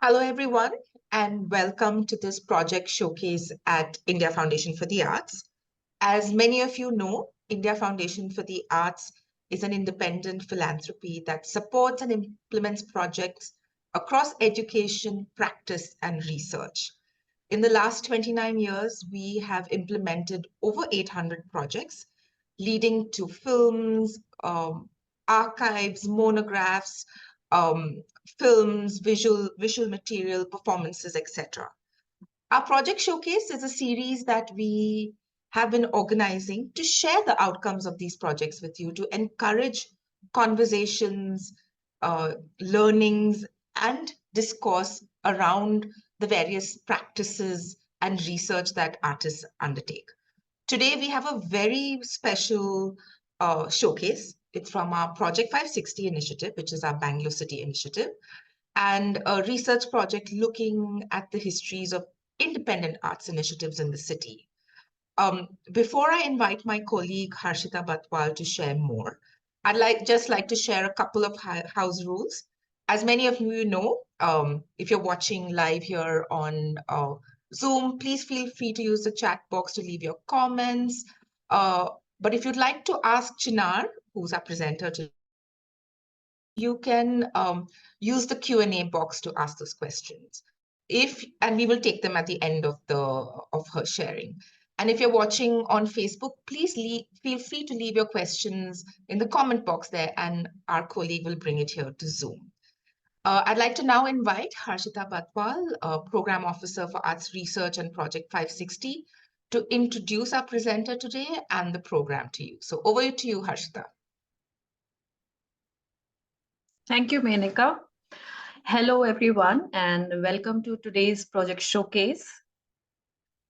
Hello, everyone, and welcome to this project showcase at India Foundation for the Arts. As many of you know, India Foundation for the Arts is an independent philanthropy that supports and implements projects across education, practice, and research. In the last 29 years, we have implemented over 800 projects, leading to films, archives, monographs, um, films, visual material, performances, etc. Our project showcase is a series that we have been organizing to share the outcomes of these projects with you, to encourage conversations, learnings, and discourse around the various practices and research that artists undertake. Today, we have a very special showcase. It's from our Project 560 initiative, which is our Bangalore City initiative, and a research project looking at the histories of independent arts initiatives in the city. Before I invite my colleague Harshita Batwal to share more, I'd just like to share a couple of house rules. As many of you know, if you're watching live here on Zoom, please feel free to use the chat box to leave your comments. But if you'd like to ask Chinar, who's our presenter today, you can use the Q&A box to ask those questions. And we will take them at the end of her sharing. And if you're watching on Facebook, please feel free to leave your questions in the comment box there, and our colleague will bring it here to Zoom. I'd like to now invite Harshita Batwal, Program Officer for Arts Research and Project 560, to introduce our presenter today and the program to you. So over to you, Harshita. Thank you, Menaka. Hello, everyone, and welcome to today's project showcase.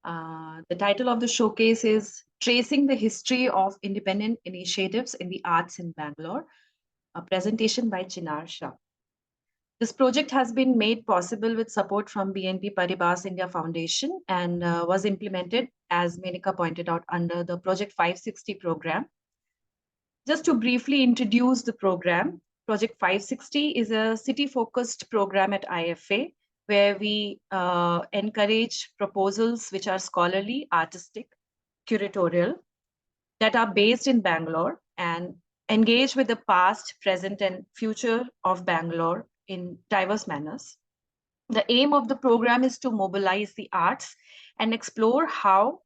The title of the showcase is Tracing the History of Independent Initiatives in the Arts in Bangalore, a presentation by Chinar Shah. This project has been made possible with support from BNP Paribas India Foundation and was implemented, as Menaka pointed out, under the Project 560 program. Just to briefly introduce the program, Project 560 is a city-focused program at IFA where we encourage proposals which are scholarly, artistic, curatorial, that are based in Bangalore and engage with the past, present, and future of Bangalore in diverse manners. The aim of the program is to mobilize the arts and explore how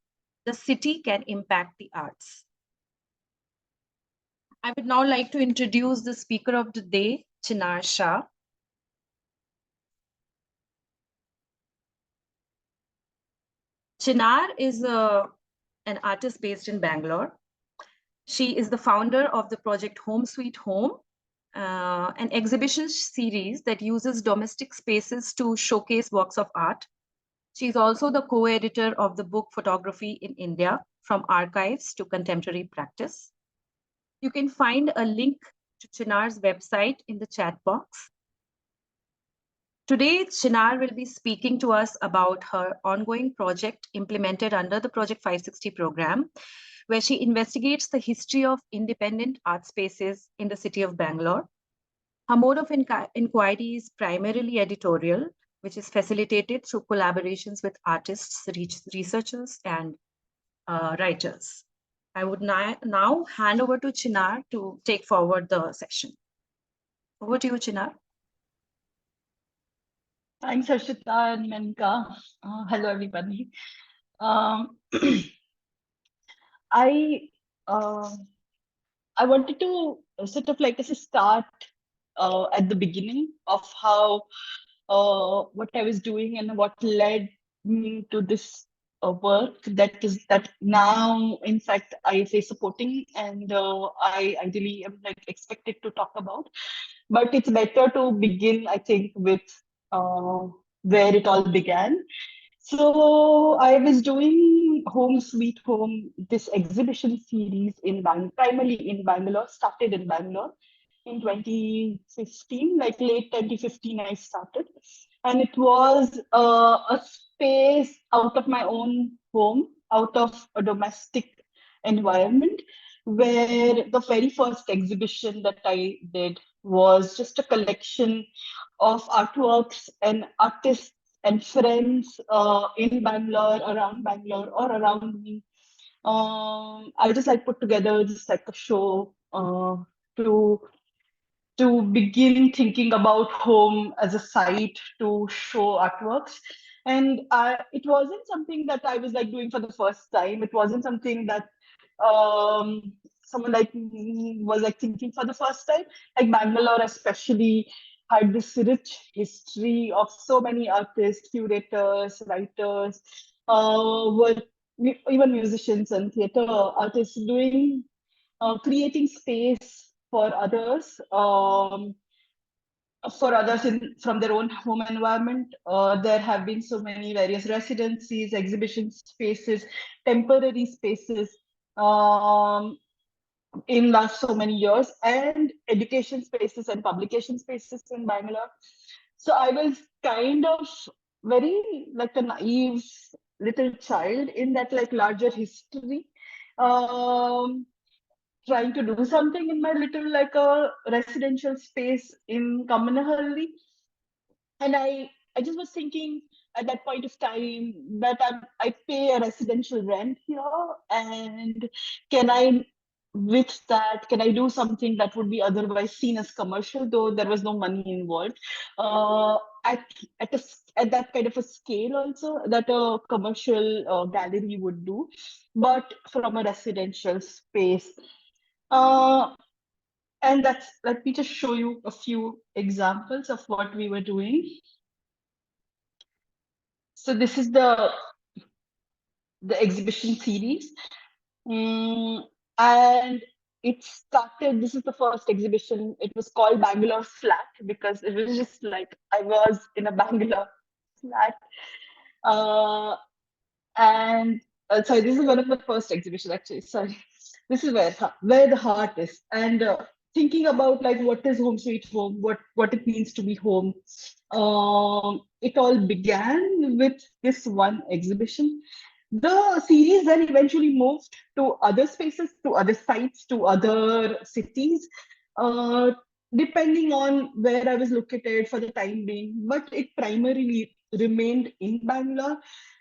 the city can impact the arts. I would now like to introduce the speaker of the day, Chinar Shah. Chinar is an artist based in Bangalore. She is the founder of the project Home Sweet Home, an exhibition series that uses domestic spaces to showcase works of art. She is also the co-editor of the book Photography in India, From Archives to Contemporary Practice. You can find a link to Chinar's website in the chat box. Today, Chinar will be speaking to us about her ongoing project implemented under the Project 560 program, where she investigates the history of independent art spaces in the city of Bangalore. Her mode of inquiry is primarily editorial, which is facilitated through collaborations with artists, researchers, and writers. I would now hand over to Chinar to take forward the session. Over to you, Chinar. Thanks, Harshita and Menka. Hello, everybody. I wanted to sort of like start at the beginning of how what I was doing and what led me to this work that now, in fact, I say supporting, and I ideally am like expected to talk about. But it's better to begin, I think, with where it all began. So I was doing Home Sweet Home, this exhibition series primarily in Bangalore, started in Bangalore in 2015, like late 2015 I started. And it was a space out of my own home, out of a domestic environment, where the very first exhibition that I did was just a collection of artworks and artists and friends in Bangalore, or around me. I just like put together just like a show to begin thinking about home as a site to show artworks. And it wasn't something that I was like doing for the first time. It wasn't something that someone like me was like thinking for the first time. Like Bangalore especially had this rich history of so many artists, curators, writers, were even musicians and theater artists doing creating space for others from their own home environment. There have been so many various residencies, exhibition spaces, temporary spaces in last so many years, and education spaces and publication spaces in Bangalore. So I was kind of very like a naive little child in that like larger history. Um, Trying to do something in my little like a residential space in Kamanahalli. And I just was thinking at that point of time that I pay a residential rent here, and can I, with that, can I do something that would be otherwise seen as commercial, though there was no money involved, uh, at at that kind of a scale also that a commercial gallery would do, but from a residential space. Uh, and let me just show you a few examples of what we were doing. So this is the exhibition series. And it started, this is the first exhibition. It was called Bangalore Flat because it was just like I was in a Bangalore flat. Uh, and sorry, this is one of the first exhibitions actually. Sorry, this is where the heart is, and thinking about like what is home sweet home, what it means to be home. It all began with this one exhibition. The series then eventually moved to other spaces, to other sites, to other cities, uh, depending on where I was located for the time being. But it primarily remained in Bangalore.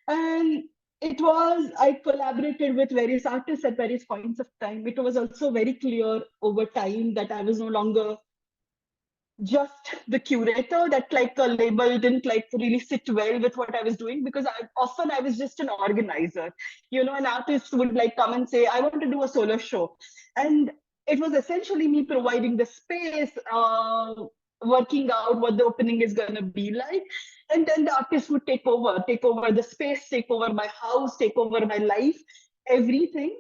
And I collaborated with various artists at various points of time. It was also very clear over time that I was no longer just the curator, that like a label didn't like really sit well with what I was doing, because I was just an organizer. An artist would like come and say, I want to do a solo show. And it was essentially me providing the space, working out what the opening is going to be like. And then the artist would take over the space, take over my house, take over my life, everything.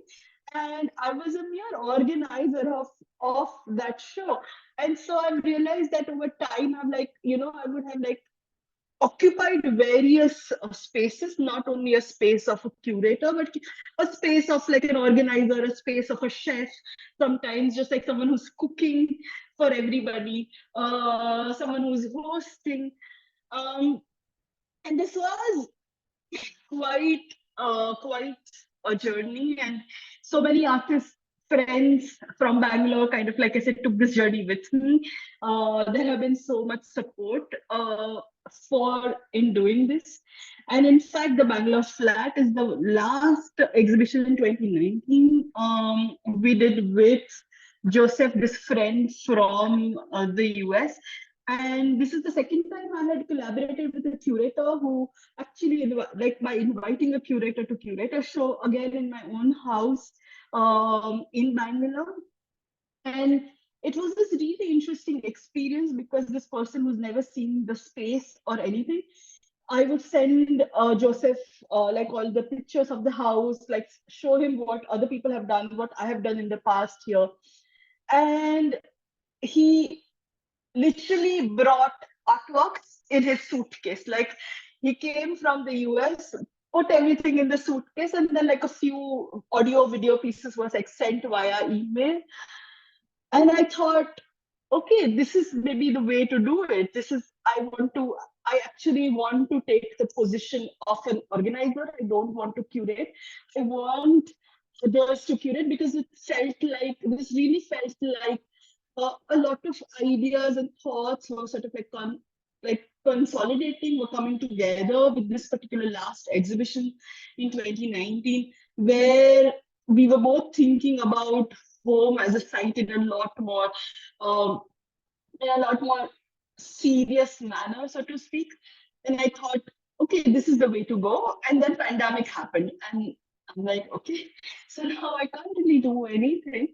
And I was a mere organizer of that show. And so I realized that over time I would have like occupied various spaces, not only a space of a curator, but a space of like an organizer, a space of a chef, sometimes just like someone who's cooking for everybody, someone who's hosting. And this was quite a journey, and so many artists friends from Bangalore kind of, like I said, took this journey with me. There have been so much support for in doing this. And in fact, the Bangalore Flat is the last exhibition in 2019 we did with Joseph, this friend from the US. And this is the second time I had collaborated with a curator who actually, like by inviting a curator to curate a show again in my own house in Bangalore. And it was this really interesting experience because this person who's never seen the space or anything, I would send Joseph like all the pictures of the house, like show him what other people have done, what I have done in the past year. And he literally brought artworks in his suitcase. Like he came from the US, put everything in the suitcase, and then like a few audio video pieces was like sent via email. And I thought, okay, this is maybe the way to do it. I actually want to take the position of an organizer. I don't want to curate. I want others to curate, because this really felt like a lot of ideas and thoughts were sort of like consolidating, were coming together with this particular last exhibition in 2019, where we were both thinking about home as a site um, in a lot more serious manner, so to speak. And I thought, okay, this is the way to go. And then pandemic happened, and I'm like, okay, so now I can't really do anything.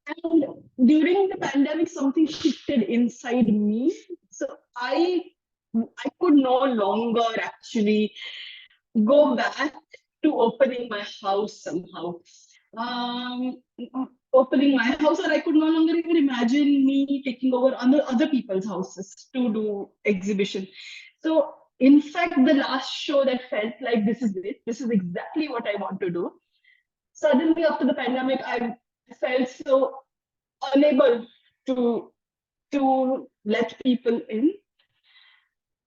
And during the pandemic, something shifted inside me. So I could no longer actually go back to opening my house somehow. Um, Opening my house, or I could no longer even imagine me taking over other people's houses to do exhibition. So in fact, the last show that felt like this is it, this is exactly what I want to do. Suddenly after the pandemic, I felt so unable to let people in.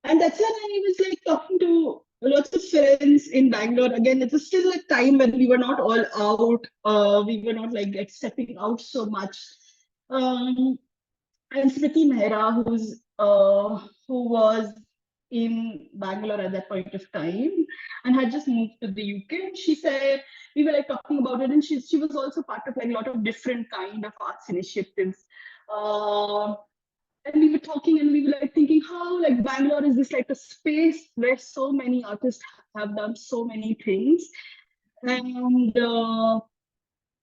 And that's when I was like talking to lots of friends in Bangalore. Again, it was still a time when we were not all out. We were not like stepping out so much. Um, and Smriti Mehra, who was in Bangalore at that point of time and had just moved to the UK. And she said, we were like talking about it, and she was also part of like a lot of different kind of arts initiatives. Um and we were talking, and we were like thinking how like Bangalore is this like a space where so many artists have done so many things, and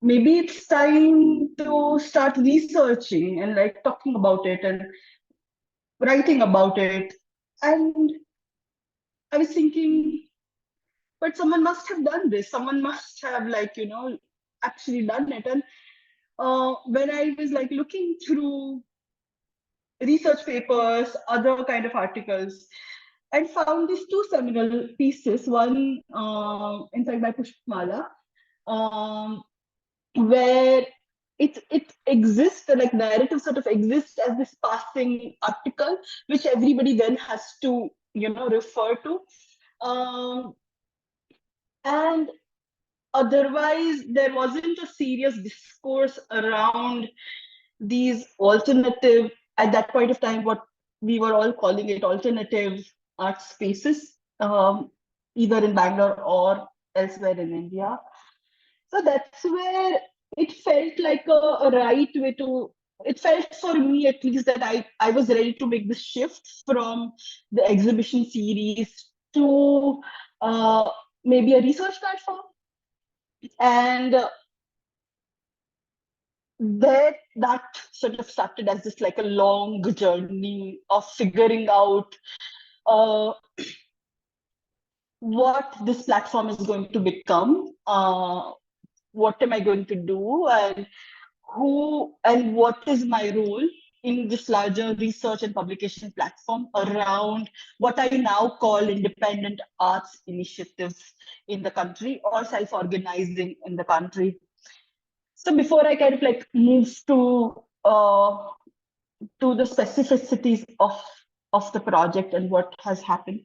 maybe it's time to start researching and like talking about it and writing about it. And I was thinking, but someone must have done this, someone must have like actually done it. And when I was like looking through research papers, other kind of articles, I found these two seminal pieces. One, in fact, by Pushpamala, um, where it exists, like narrative sort of exists as this passing article, which everybody then has to refer to, and otherwise there wasn't a serious discourse around these alternative, at that point of time, what we were all calling it alternative art spaces, either in Bangalore or elsewhere in India. So that's where it felt like a right way to, it felt for me at least that I was ready to make the shift from the exhibition series to maybe a research platform. And that sort of started as just like a long journey of figuring out uh, what this platform is going to become, what am I going to do, and who and what is my role in this larger research and publication platform around what I now call independent arts initiatives in the country, or self-organizing in the country. So before I kind of like move to the specificities of the project and what has happened,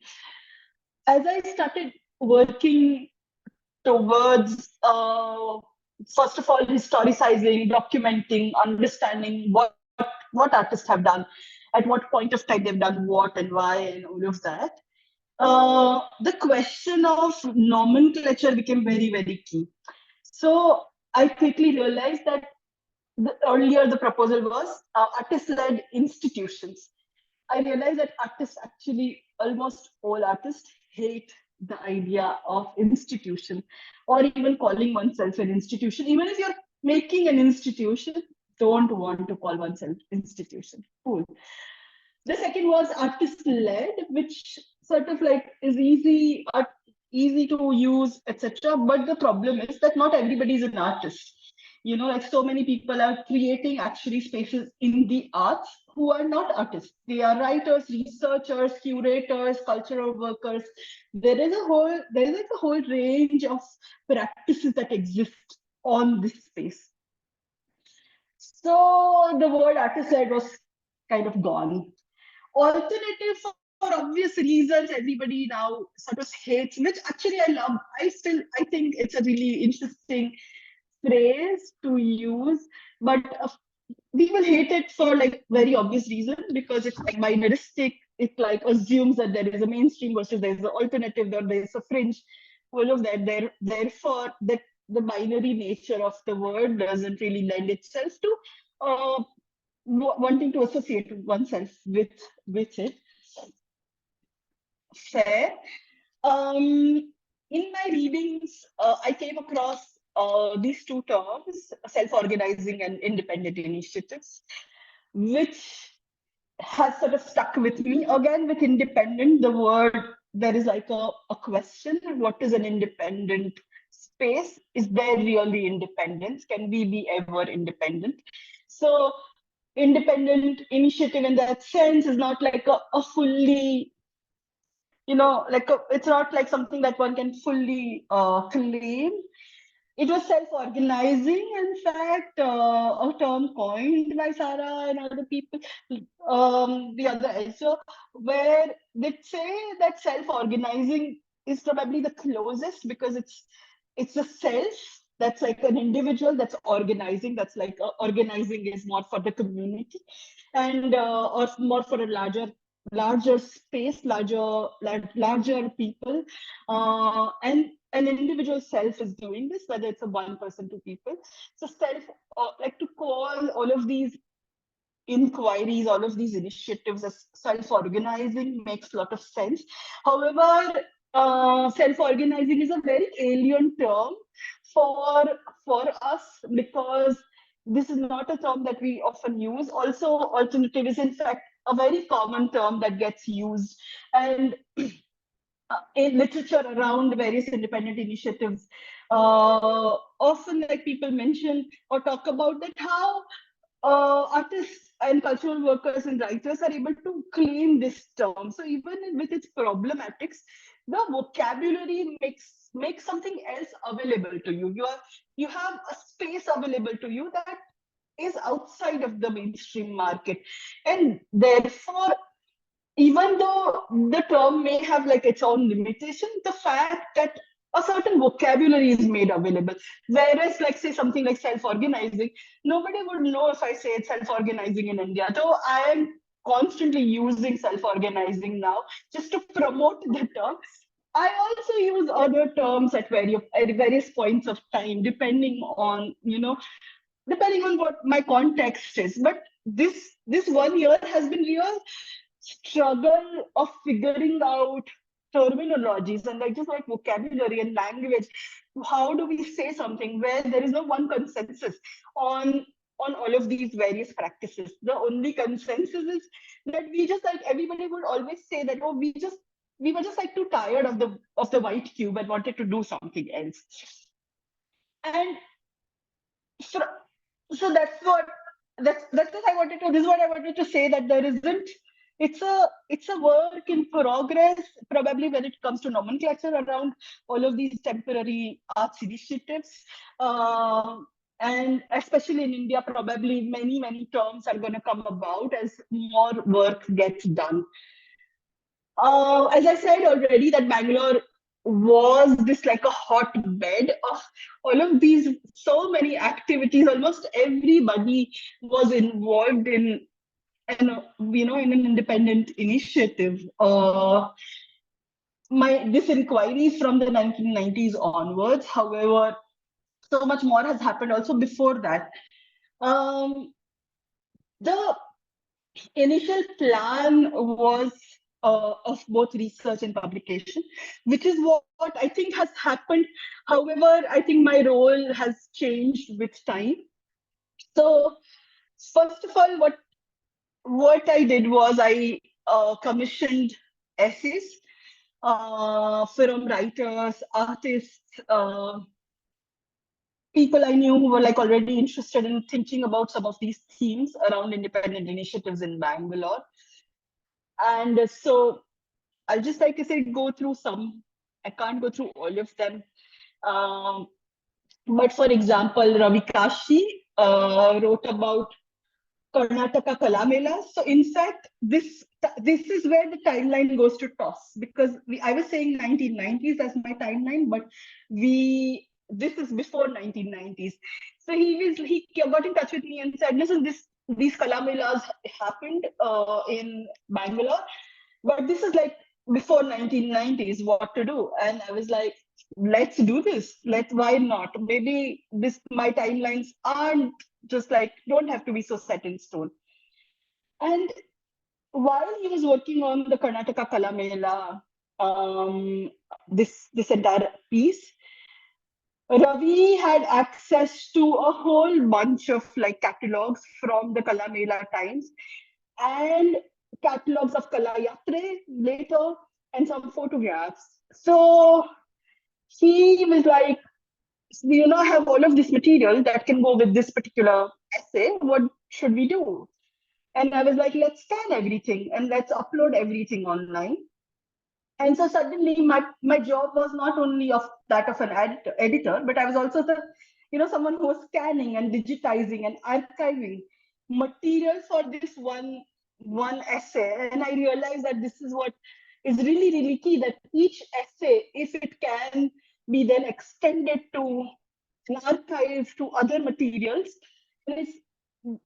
as I started working towards first of all historicizing, documenting, understanding what artists have done, at what point of time they've done what and why, and all of that. The question of nomenclature became very, very key. So I quickly realized that earlier the proposal was artist-led institutions. I realized that artists actually, almost all artists, hate the idea of institution, or even calling oneself an institution. Even if you're making an institution, don't want to call oneself institution. Cool. The second was artist-led, which sort of like is easy to use, etc. But the problem is that not everybody is an artist. Like so many people are creating actually spaces in the arts who are not artists. They are writers, researchers, curators, cultural workers. There is like a whole range of practices that exist on this space. So the word artist-led was kind of gone. Alternative, for obvious reasons, everybody now sort of hates, which actually I love. I think it's a really interesting phrase to use, but people hate it for like very obvious reason, because it's like binaristic. It like assumes that there is a mainstream versus there is an alternative, or there is a fringe. All of that. Therefore, that the binary nature of the word doesn't really lend itself to wanting to associate oneself with it. Fair. In my readings, I came across these two terms, self-organizing and independent initiatives, which has sort of stuck with me. Again, with independent, the word, there is like a question: what is an independent space? Is there really independence? Can we be ever independent? So independent initiative in that sense is not like a fully, like it's not like something that one can fully claim. It was self-organizing, in fact, a term coined by Sarah and other people, the other also, where they say that self-organizing is probably the closest, because it's the self that's like an individual that's organizing. That's like organizing is more for the community, and or more for a larger space, larger people, and an individual self is doing this, whether it's a one person, two people. So self, like to call all of these inquiries, all of these initiatives as self-organizing makes a lot of sense. However, self-organizing is a very alien term for us, because this is not a term that we often use. Also, alternative is in fact a very common term that gets used, and in literature around various independent initiatives, often like people mention or talk about that how artists and cultural workers and writers are able to claim this term. So even with its problematics, the vocabulary makes something else available to you. You have a space available to you that is outside of the mainstream market, and therefore, even though the term may have like its own limitation, the fact that a certain vocabulary is made available. Whereas, like, say something like self-organizing, nobody would know if I say it's self-organizing in India. So I am constantly using self-organizing now just to promote the term. I also use other terms at various points of time, depending on what my context is. But this 1 year has been real struggle of figuring out terminologies and like just like vocabulary and language. How do we say something where there is no one consensus on all of these various practices? The only consensus is that we just like, everybody would always say that, oh, we were just like too tired of the white cube and wanted to do something else. And so that's what I wanted to, this is what I wanted to say, that there isn't, it's a work in progress, probably when it comes to nomenclature around all of these temporary arts initiatives. And especially in India, probably many terms are going to come about as more work gets done. As I said already, that Bangalore was this like a hotbed of all of these, so many activities. Almost everybody was involved in in an independent initiative. This inquiry is from the 1990s onwards. However, so much more has happened also before that. The initial plan was of both research and publication, which is what I think has happened. However, I think my role has changed with time. So first of all, what I did was I commissioned essays from writers, artists, people I knew who were like already interested in thinking about some of these themes around independent initiatives in Bangalore. And so I'll just like I said, go through some. I can't go through all of them. But for example, Ravi Kashi wrote about Karnataka Kalamela. So in fact, this is where the timeline goes to toss, because I was saying 1990s as my timeline, but we this is before 1990s. So he got in touch with me and said, listen, these Kala Melas happened in Bangalore, but this is like before 1990s, what to do? And I was like, let's do this. Why not? Maybe my timelines aren't just like, don't have to be so set in stone. And while he was working on the Karnataka Kala Mela, this entire piece, Ravi had access to a whole bunch of like catalogs from the Kala Mela times and catalogs of Kala Yatre later and some photographs. So he was like, I have all of this material that can go with this particular essay. What should we do? And I was like, let's scan everything and let's upload everything online. And so suddenly my job was not only of that of an editor, but I was also someone who was scanning and digitizing and archiving material for this one essay. And I realized that this is what is really, really key, that each essay, if it can be then extended to an archive to other materials, and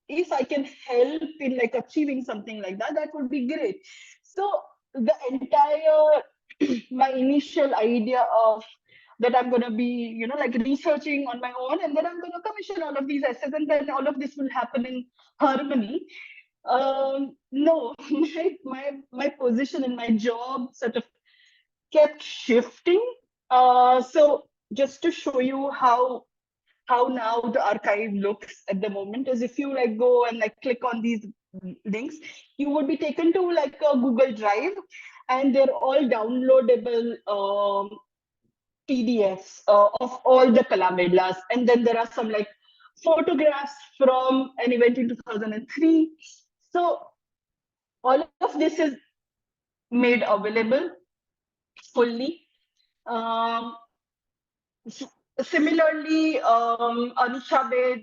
if I can help in like achieving something like that, that would be great. So the entire my initial idea of that I'm going to be like researching on my own, and then I'm going to commission all of these essays, and then all of this will happen in harmony. No, my position in my job sort of kept shifting. So just to show you how now the archive looks at the moment is, if you like go and like click on these links, you would be taken to like a Google Drive, and they're all downloadable PDFs of all the Kala Melas. And then there are some like photographs from an event in 2003. So all of this is made available fully. Similarly, Anisha Bed,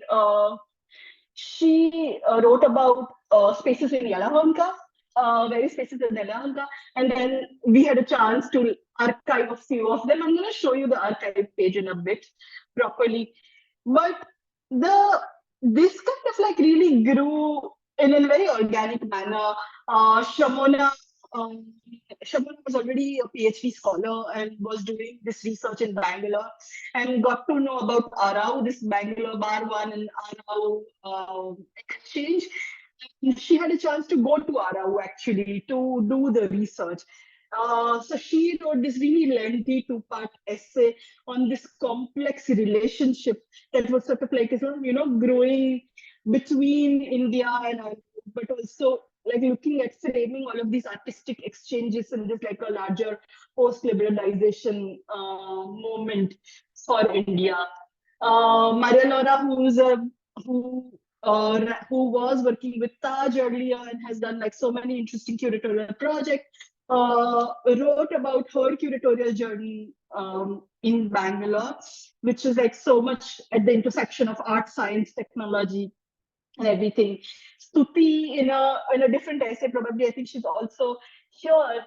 she wrote about spaces in Yelahanka, various spaces in Yelahanka, and then we had a chance to archive a few of them. I'm going to show you the archive page in a bit properly. But this kind of like really grew in a very organic manner. Shamona was already a PhD scholar and was doing this research in Bangalore, and got to know about Arau, this Bangalore Bar One and Arau exchange. And she had a chance to go to Arau actually to do the research. So she wrote this really lengthy two-part essay on this complex relationship that was sort of like, growing between India and Arau, but also like looking at framing all of these artistic exchanges in this like a larger post-liberalization moment for India. Maria Laura, who was working with Taj earlier and has done like so many interesting curatorial projects, wrote about her curatorial journey in Bangalore, which is like so much at the intersection of art, science, technology, and everything. Stuti in a different essay, probably I think she's also here.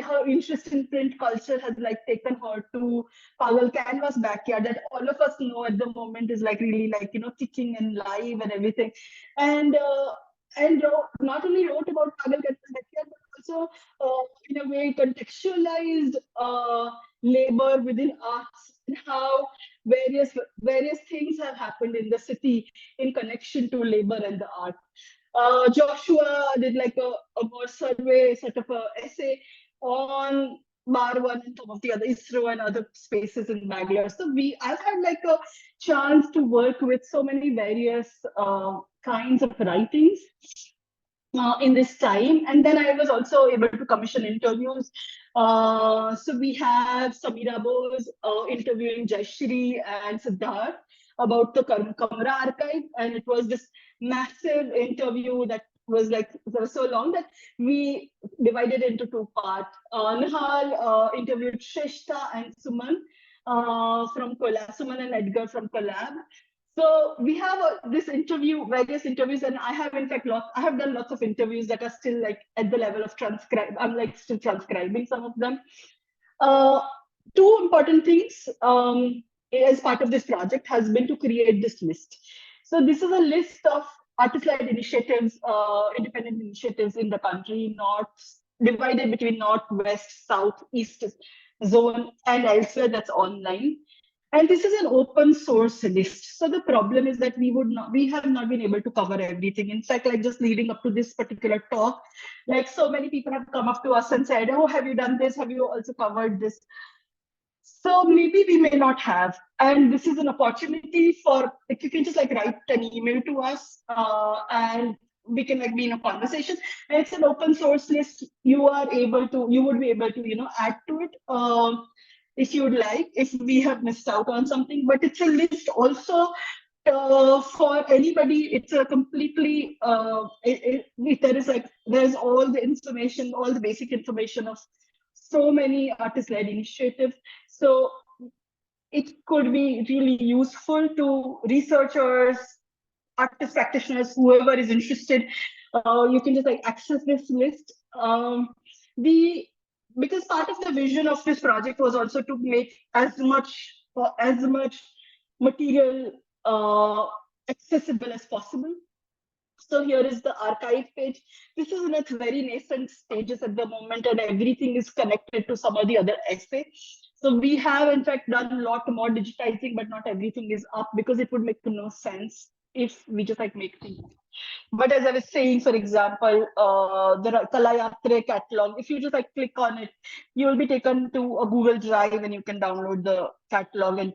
Her interest in print culture has like taken her to Pagal Canvas Backyard, that all of us know at the moment is like really like kicking and live and everything. And not only wrote about Pagal Canvas Backyard, but also in a way contextualized labor within arts and how various things have happened in the city in connection to labor and the art. Joshua did like a more survey sort of a essay on Bar One and some of the other ISRO and other spaces in Bangalore. So I've had like a chance to work with so many various kinds of writings in this time. And then I was also able to commission interviews. So we have Samira Bose interviewing Jayashree and Siddharth about the Kamra archive. And it was this massive interview that was like so long that we divided into two parts. Nihal interviewed Shrishta and Suman from Collab, Suman and Edgar from Collab. So we have various interviews, and I have in fact I have done lots of interviews that are still like at the level of transcribe. I'm like still transcribing some of them. two important things as part of this project has been to create this list. So this is a list of artist-led initiatives, independent initiatives in the country, divided between north, west, south, east zone, and elsewhere that's online. And this is an open source list. So the problem is that we have not been able to cover everything. In fact, like just leading up to this particular talk, like so many people have come up to us and said, "Oh, have you done this? Have you also covered this?" So maybe we may not have. And this is an opportunity for, if you can just like write an email to us and we can like be in a conversation. And it's an open source list. You would be able to, add to it if you would like, if we have missed out on something. But it's a list also for anybody. It's a completely, there's all the information, all the basic information of so many artist-led initiatives. So it could be really useful to researchers, artist practitioners, whoever is interested. You can just like access this list. Because part of the vision of this project was also to make as much material accessible as possible. So here is the archive page. This is in its very nascent stages at the moment, and everything is connected to some of the other essay. So we have, in fact, done a lot more digitizing, but not everything is up because it would make no sense if we just like make things. But as I was saying, for example, the Kalayatre catalog, if you just like click on it, you will be taken to a Google Drive and you can download the catalog in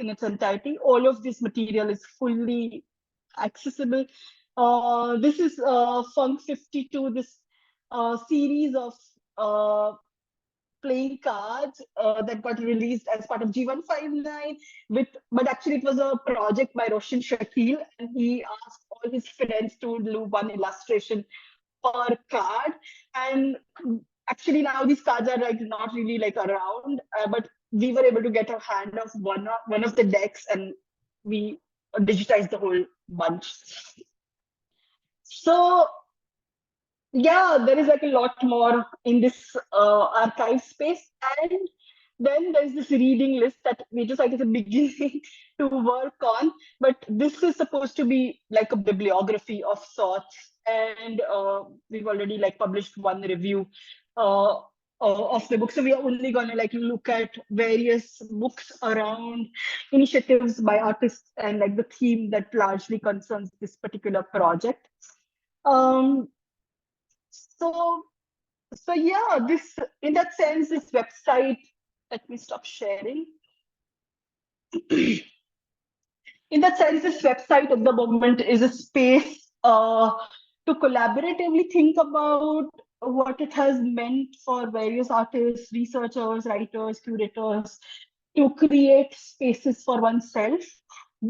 its entirety. All of this material is fully accessible. This is Funk 52, this series of playing cards that got released as part of G159 but actually it was a project by Roshan Shakil, and he asked all his friends to do one illustration per card. And actually now these cards are like not really like around, but we were able to get a hand of one of the decks and we digitized the whole bunch. So yeah, there is like a lot more in this archive space. And then there's this reading list that we just like as a beginning to work on. But this is supposed to be like a bibliography of sorts. And we've already like published one review of the book. So we are only going to like look at various books around initiatives by artists and like the theme that largely concerns this particular project. So yeah, this in that sense, this website, let me stop sharing. In that sense, this website at the moment is a space to collaboratively think about what it has meant for various artists, researchers, writers, curators to create spaces for oneself,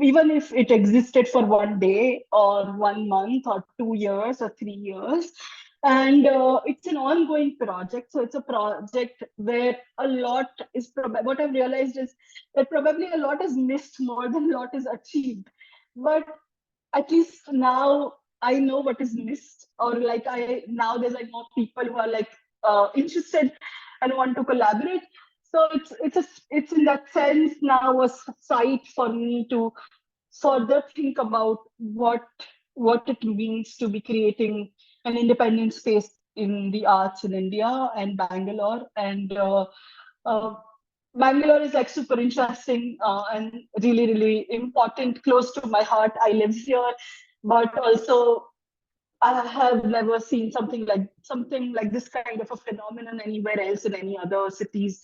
even if it existed for one day or 1 month or 2 years or 3 years. And it's an ongoing project. So it's a project where a lot is, what I've realized is that probably a lot is missed more than a lot is achieved. But at least now I know what is missed, or like now there's like more people who are like interested and want to collaborate. So it's in that sense now a site for me to further think about what it means to be creating an independent space in the arts in India and Bangalore. And Bangalore is like super interesting and really, really important, close to my heart. I live here, but also I have never seen something like this kind of a phenomenon anywhere else in any other cities.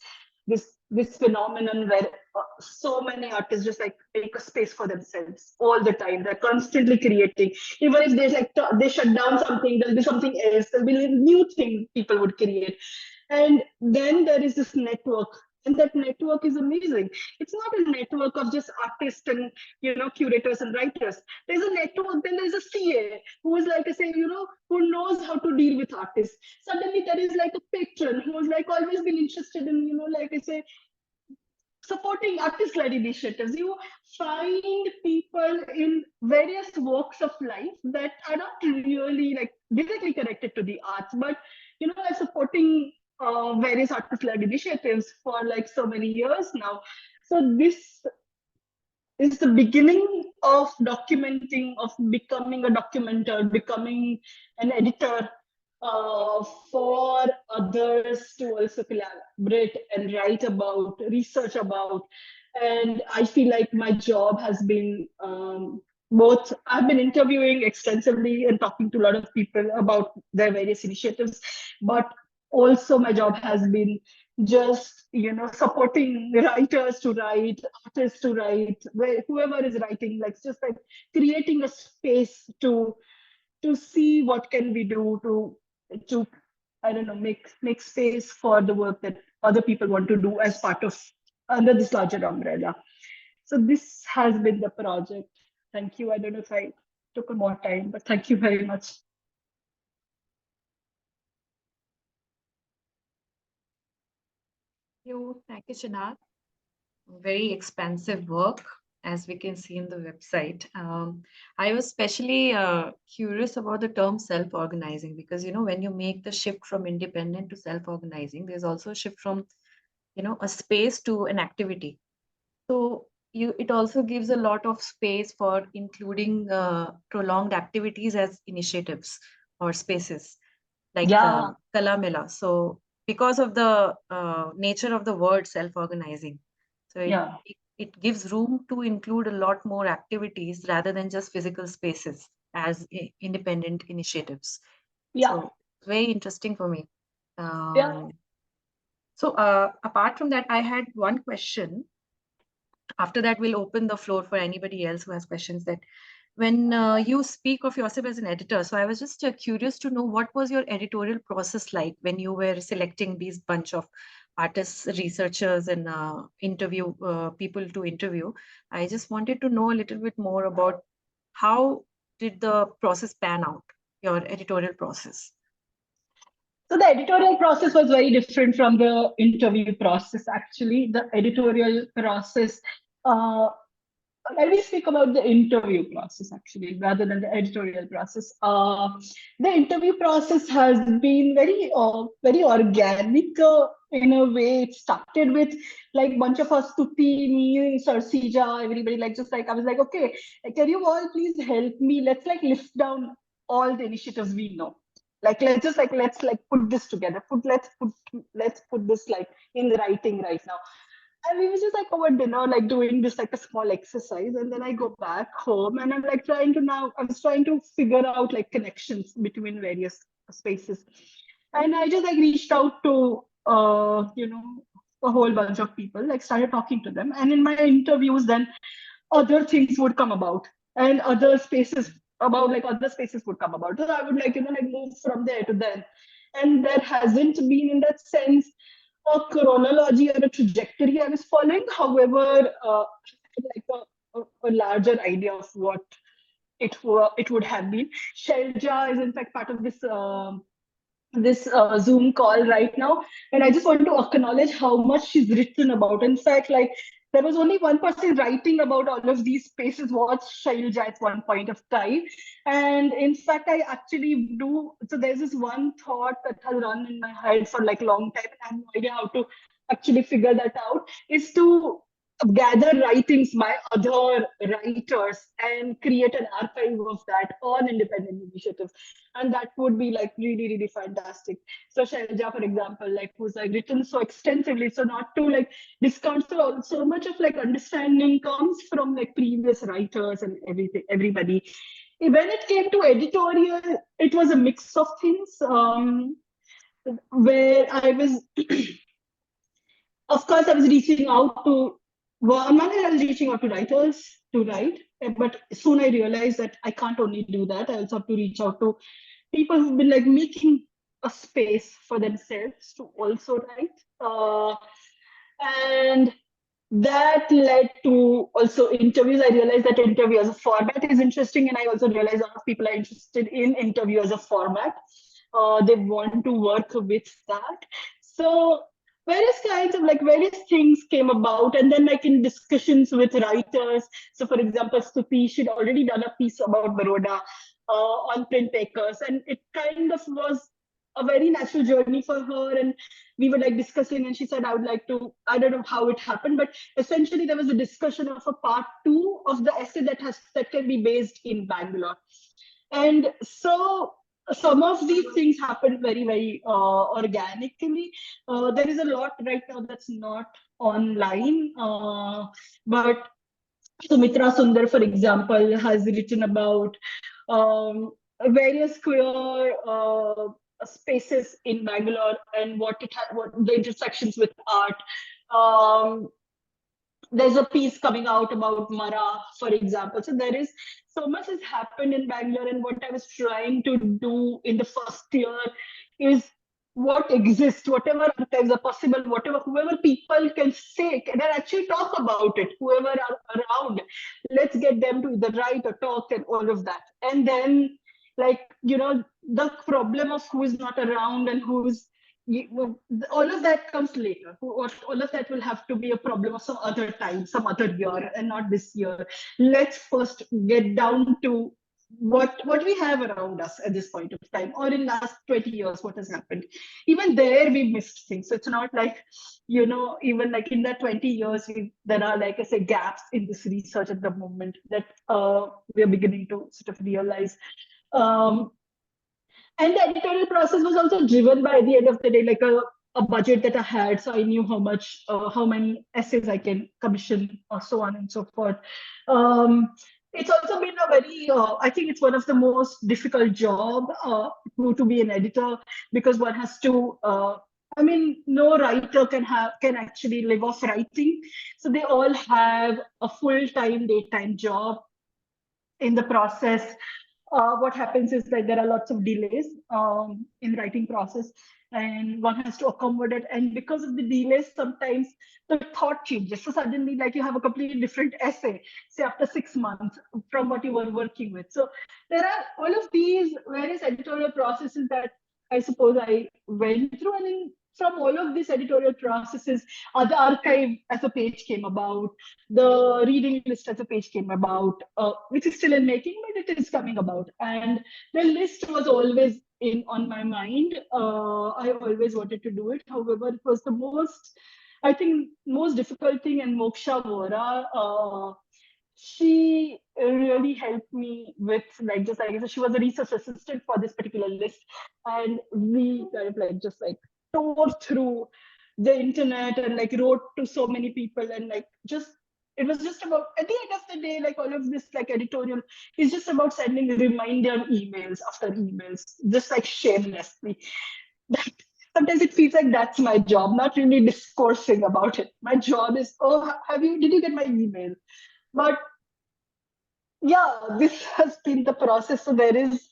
This phenomenon where so many artists just like make a space for themselves all the time. They're constantly creating. Even if there's like they shut down something, there'll be something else. There'll be a new thing people would create. And then there is this network, and that network is amazing. It's not a network of just artists and curators and writers. There's a network. Then there's a CA who is like I say, who knows how to deal with artists. Suddenly there is like a patron who has like always been interested in like I say, supporting artist-led initiatives. You find people in various walks of life that are not really like directly connected to the arts, but are supporting various artist-led initiatives for like so many years now. So this is the beginning of documenting, of becoming a documenter, becoming an editor, for others to also collaborate and write about, research about. And I feel like my job has been both, I've been interviewing extensively and talking to a lot of people about their various initiatives, but also my job has been just, supporting writers to write, artists to write, whoever is writing, like just like creating a space to see what can we do to I don't know, make space for the work that other people want to do as part of, under this larger umbrella. So this has been the project. Thank you. I don't know if I took more time, but thank you very much. Thank you, Chinad. Very expansive work, as we can see in the website. I was especially curious about the term self-organizing because, when you make the shift from independent to self-organizing, there's also a shift from, a space to an activity. So it also gives a lot of space for including prolonged activities as initiatives or spaces like Yeah. Kala Mela. So because of the nature of the word self-organizing, so Yeah. it gives room to include a lot more activities rather than just physical spaces as independent initiatives. Yeah. So very interesting for me. Yeah. So apart from that, I had one question. After that, we'll open the floor for anybody else who has questions. That when you speak of yourself as an editor, so I was just curious to know what was your editorial process like when you were selecting these bunch of artists, researchers, and interview people to interview. I just wanted to know a little bit more about how did the process pan out, your editorial process. So the editorial process was very different from the interview process. Actually, the editorial process, uh, let me speak about the interview process actually, rather than the editorial process. The interview process has been very organic in a way. It started with like bunch of us, Stuti, me, Sarsija, everybody, like just like I was like, okay, can you all please help me? Let's like lift down all the initiatives we know. Like let's put this together. Let's put this like in writing right now. And we were just like over dinner, like doing this like a small exercise. And then I go back home and I'm like I was trying to figure out like connections between various spaces. And I just like reached out to, a whole bunch of people, like started talking to them. And in my interviews, then other things would come about and other spaces would come about. So I would like, like move from there to there. And there hasn't been in that sense a chronology or a trajectory I was following. However, like a larger idea of what it would have been. Shelja is in fact part of this Zoom call right now, and I just want to acknowledge how much she's written about. In fact, like there was only one person writing about all of these spaces was Shailja at one point of time. And in fact, I actually do. So there's this one thought that has run in my head for like a long time, and I have no idea how to actually figure that out, is to gather writings by other writers and create an archive of that on independent initiatives. And that would be like really, really fantastic. So Shailja, for example, like who's like written so extensively, so not to like discount, so much of like understanding comes from like previous writers and everybody. When it came to editorial, it was a mix of things, where I was of course I was reaching out to I was reaching out to writers to write, but soon I realized that I can't only do that. I also have to reach out to people who've been like making a space for themselves to also write. And that led to also interviews. I realized that interview as a format is interesting, and I also realized a lot of people are interested in interview as a format. They want to work with that. So various things came about, and then like in discussions with writers. So for example, Stuti, she'd already done a piece about Baroda on printmakers, and it kind of was a very natural journey for her, and we were like discussing, and she said, I would like to, I don't know how it happened, but essentially there was a discussion of a part 2 of the essay that can be based in Bangalore. And so some of these things happen very, very organically. There is a lot right now that's not online, but Sumitra Sundar, for example, has written about various queer spaces in Bangalore and what the intersections with art. Um, there's a piece coming out about Mara, for example. So there is so much has happened in Bangalore, and what I was trying to do in the first year is what exists, whatever archives are possible, whoever people can say, can actually talk about it, whoever are around, let's get them to either write or talk and all of that. And then, like, the problem of who is not around and who's all of that comes later. All of that will have to be a problem of some other time, some other year, and not this year. Let's first get down to what we have around us at this point of time, or in last 20 years, what has happened. Even there, we missed things. So it's not like, even like in that 20 years, there are, like I say, gaps in this research at the moment that we are beginning to sort of realize. And the editorial process was also driven by, at the end of the day, like a budget that I had. So I knew how many essays I can commission, or so on and so forth. It's also been a very, I think it's one of the most difficult job to be an editor, because one has to, no writer can actually live off writing. So they all have a full-time, daytime job. In the process, what happens is that there are lots of delays in writing process, and one has to accommodate. And because of the delays, sometimes the thought changes. So suddenly, like, you have a completely different essay, say after 6 months, from what you were working with. So there are all of these various editorial processes that I suppose I went through. And from all of these editorial processes, the archive as a page came about, the reading list as a page came about, which is still in making, but it is coming about. And the list was always on my mind. I always wanted to do it. However, it was the most difficult thing. And Moksha Vora, she really helped me with, like, just like, she was a research assistant for this particular list, and we kind of like just like tore through the internet and like wrote to so many people, and like just it was just about, at the end of the day, like all of this like editorial is just about sending reminder emails after emails, just like shamelessly. That sometimes it feels like that's my job, not really discoursing about it. My job is, oh, did you get my email? But yeah, this has been the process. So there is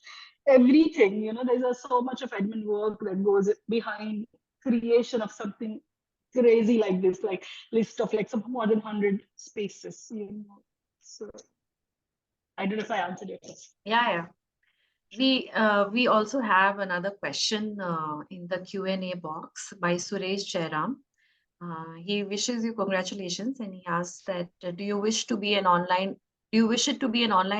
everything, there's so much of admin work that goes behind creation of something crazy like this, like list of like some more than 100 spaces, So I don't know if I answered your question. Yeah. We also have another question in the Q&A box by Suresh Jairam. He wishes you congratulations, and he asks that do you wish it to be an online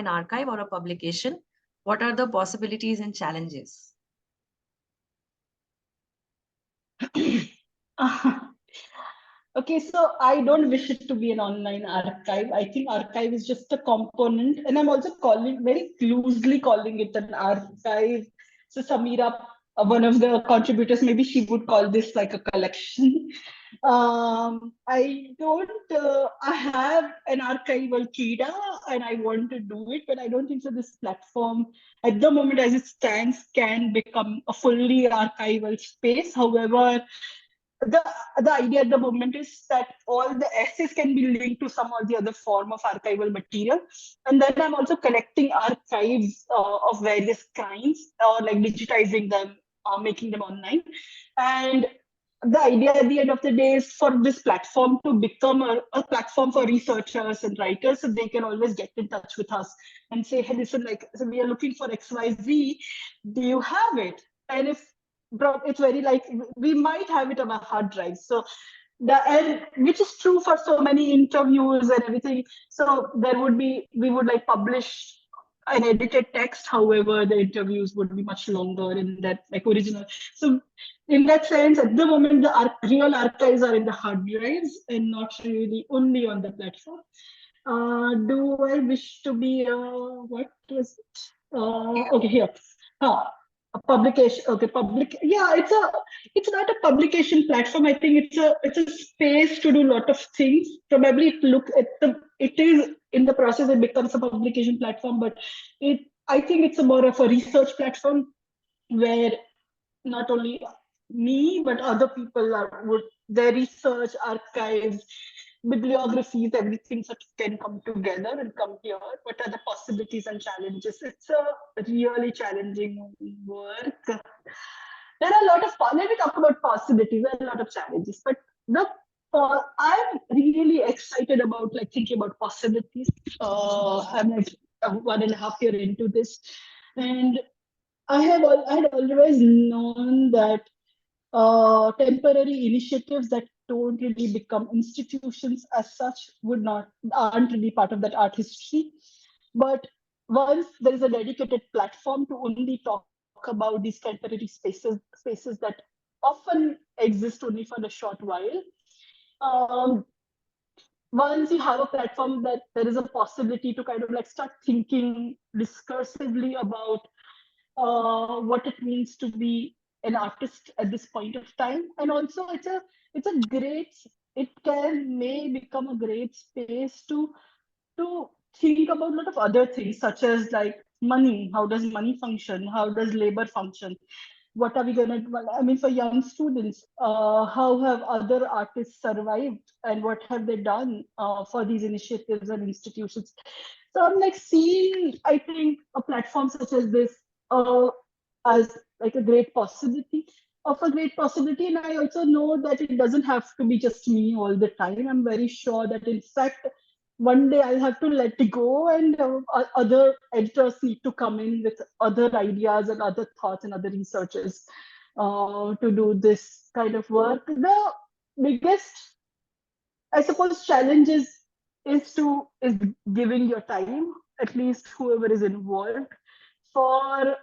archive or a publication? What are the possibilities and challenges? Okay, so I don't wish it to be an online archive. I think archive is just a component, and I'm also very loosely calling it an archive. So Samira, one of the contributors, maybe she would call this like a collection. I have an archival KIDA, and I want to do it, but I don't think so this platform at the moment as it stands can become a fully archival space. However, the idea at the moment is that all the essays can be linked to some or the other form of archival material. And then I'm also collecting archives of various kinds, or like digitizing them, making them online. And the idea at the end of the day is for this platform to become a platform for researchers and writers, so they can always get in touch with us and say, hey, listen, like, so we are looking for XYZ, do you have it? And if it's very like, we might have it on our hard drive. So and which is true for so many interviews and everything. So we would like publish an edited text. However, the interviews would be much longer in that like original. So in that sense, at the moment, the real archives are in the hard drives and not really only on the platform. Do I wish to be what was it? Okay, here. A publication. Okay, public. Yeah, it's not a publication platform. I think it's a space to do a lot of things. Probably it is in the process it becomes a publication platform, but I think it's more of a research platform where not only me but other people would their research archives, bibliographies, everything sort of can come together and come here. What are the possibilities and challenges? It's a really challenging work. There are a lot of let me talk about possibilities. There are a lot of challenges, but I'm really excited about like thinking about possibilities. I'm like 1.5 years into this, and I had always known that temporary initiatives that don't really become institutions as such aren't really part of that art history. But once there is a dedicated platform to only talk about these temporary spaces that often exist only for a short while, once you have a platform that there is a possibility to kind of like start thinking discursively about what it means to be an artist at this point of time, and also it may become a great space to think about a lot of other things such as like money. How does money function? How does labor function? What are we going to, well, I mean, for young students, how have other artists survived and what have they done for these initiatives and institutions? So I'm like seeing, I think, a platform such as this as like a great possibility And I also know that it doesn't have to be just me all the time. I'm very sure that in fact, one day I'll have to let it go, and other editors need to come in with other ideas and other thoughts and other researchers to do this kind of work. The biggest, I suppose, challenge is giving your time, at least whoever is involved, for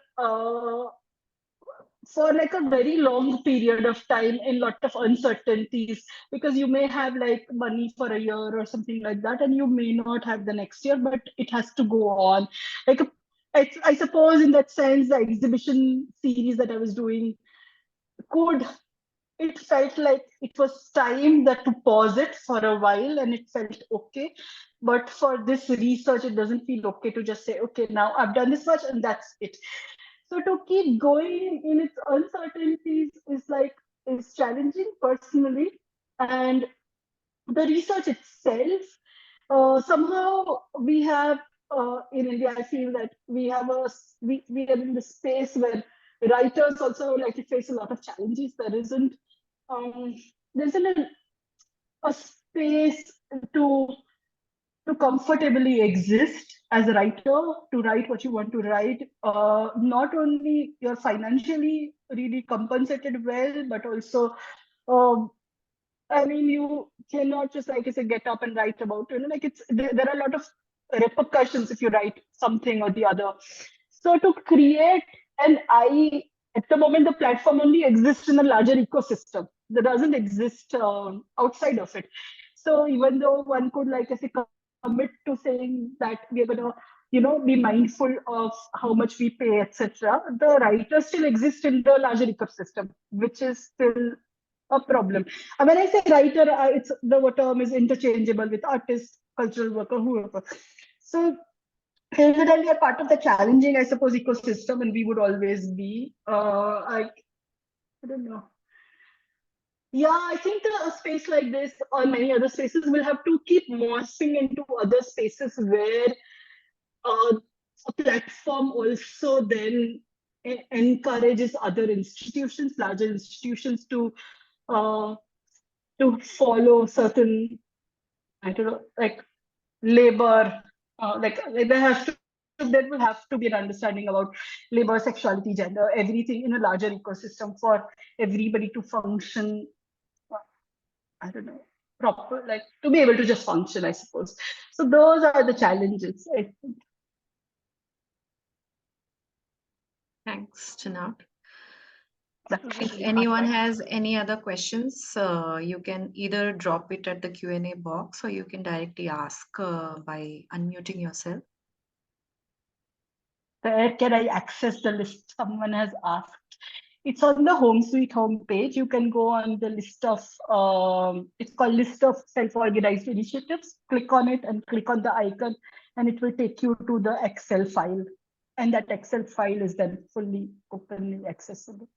like a very long period of time in lot of uncertainties, because you may have like money for a year or something like that, and you may not have the next year, but it has to go on. Like I suppose in that sense, the exhibition series that I was doing it felt like it was time that to pause it for a while, and it felt okay. But for this research, it doesn't feel okay to just say, okay, now I've done this much and that's it. So to keep going in its uncertainties is challenging personally. And the research itself, somehow we have in India, I feel that we are in the space where writers also like to face a lot of challenges. There isn't a space to comfortably exist as a writer, to write what you want to write. Not only you're financially really compensated well, but also, I mean, you cannot just, like I said, get up and write about it. Like there are a lot of repercussions if you write something or the other. So to create at the moment, the platform only exists in a larger ecosystem. That doesn't exist outside of it. So even though one could, like I say, commit to saying that we're going to, be mindful of how much we pay, etc., the writers still exist in the larger ecosystem, which is still a problem. And when I say writer, the term is interchangeable with artist, cultural worker, whoever. So culturally, a part of the challenging, I suppose, ecosystem, and we would always be. I don't know. Yeah, I think a space like this or many other spaces will have to keep morphing into other spaces where a platform also then encourages other institutions, larger institutions, to follow certain, I don't know, like labor, there will have to be an understanding about labor, sexuality, gender, everything in a larger ecosystem for everybody to function. I don't know, proper, like to be able to just function, I suppose. So those are the challenges, I think. Thanks, Chinar. That's If really anyone hard. has any other questions, you can either drop it at the Q&A box or you can directly ask by unmuting yourself. Where can I access the list? Someone has asked. It's on the Home Sweet Home page. You can go on the list of, it's called List of Self-Organized Initiatives. Click on it and click on the icon, and it will take you to the Excel file. And that Excel file is then fully openly accessible.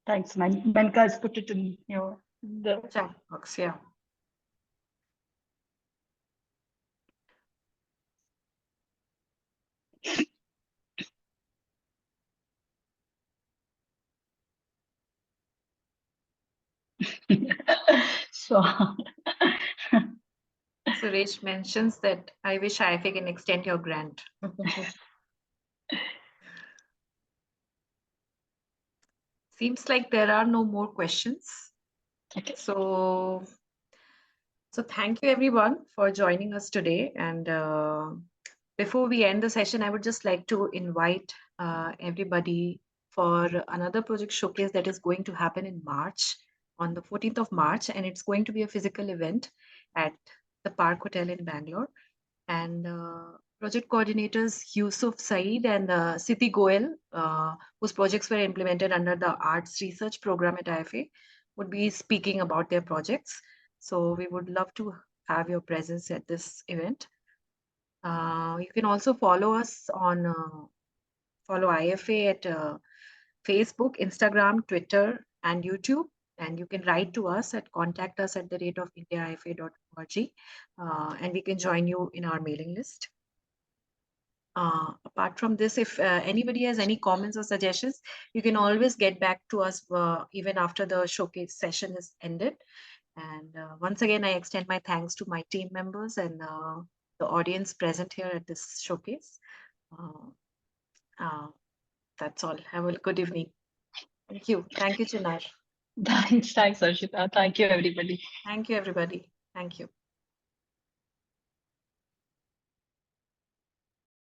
Thanks, Menka has put it in the Chat box, yeah. so Suresh mentions that I wish IFA can extend your grant. Seems like there are no more questions. okay. So thank you everyone for joining us today. And before we end the session, I would just like to invite everybody for another project showcase that is going to happen in March, on the 14th of March, and it's going to be a physical event at the Park Hotel in Bangalore. And project coordinators Yusuf Saeed and Siti Goel, whose projects were implemented under the Arts Research Program at IFA, would be speaking about their projects. So we would love to have your presence at this event. You can also follow us on follow IFA at Facebook, Instagram, Twitter, and YouTube. And you can write to us at contact@indiaifa.org, and we can join you in our mailing list. Apart from this, if anybody has any comments or suggestions, you can always get back to us even after the showcase session is ended. And once again, I extend my thanks to my team members and the audience present here at this showcase. That's all. Have a good evening. Thank you. Thank you, Chinar. Thanks, Arshita. Thank you, everybody. Thank you, everybody. Thank you.